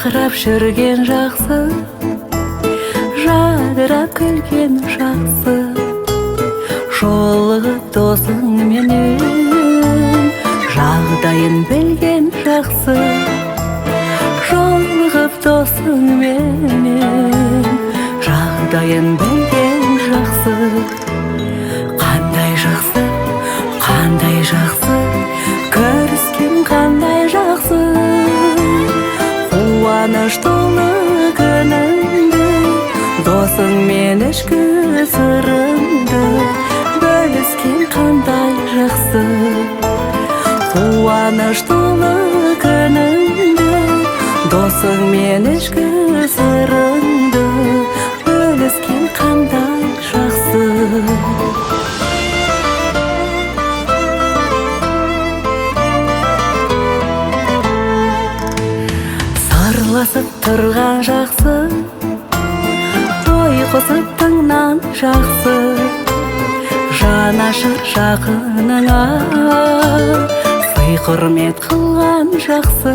Жарқырап жүрген жақсы, жадырап күлген жақсы, жолығып досыңменен жағдайын білген жақсы, жолығып досыңменен жағдайын білген жақсы. Қандай жақсы, қандай жақсы, көріскен қандай жақсы, қуаныш толы күніңді, досыңмен ішкі сырыңды бөліскен қандай жақсы. Қуаныш толы күніңді, досыңмен ішкі сырыңды бөліскен қандай жақсы. Сырласып тұрған жақсы, ой қосып тыңнан жақсы, жанашыр жақыныңа сый құрмет қылған жақсы,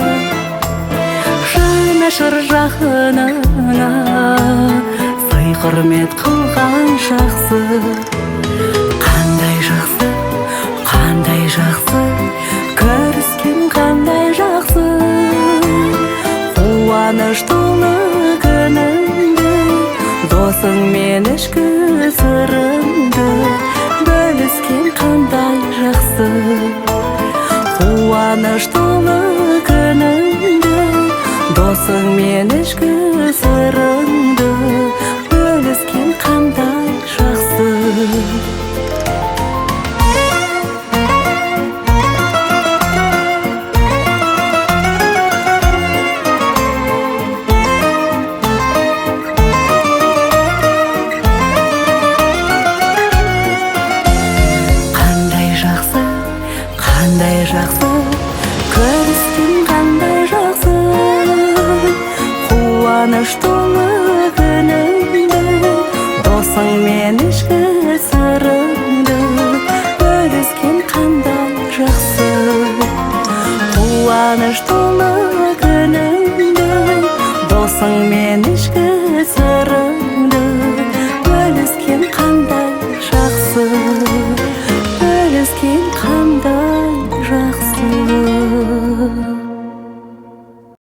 жанашыр жақыныңа сый құрмет қылған жақсы. Қандай жақсы, қандай жақсы, көріскен қандай жақсы, қуаныш толы күніңді, досыңмен ішкі сырыңды бөліскен қандай жақсы. Қуаныш толы күніңді, досыңмен ішкі сырыңды бөліскен қандай жақсы. Қандай жақсы, көріскен қандай жақсы, қуаныш толы күніңді, досыңмен ішкі сырыңды бөліскен қандай жақсы. Қуаныш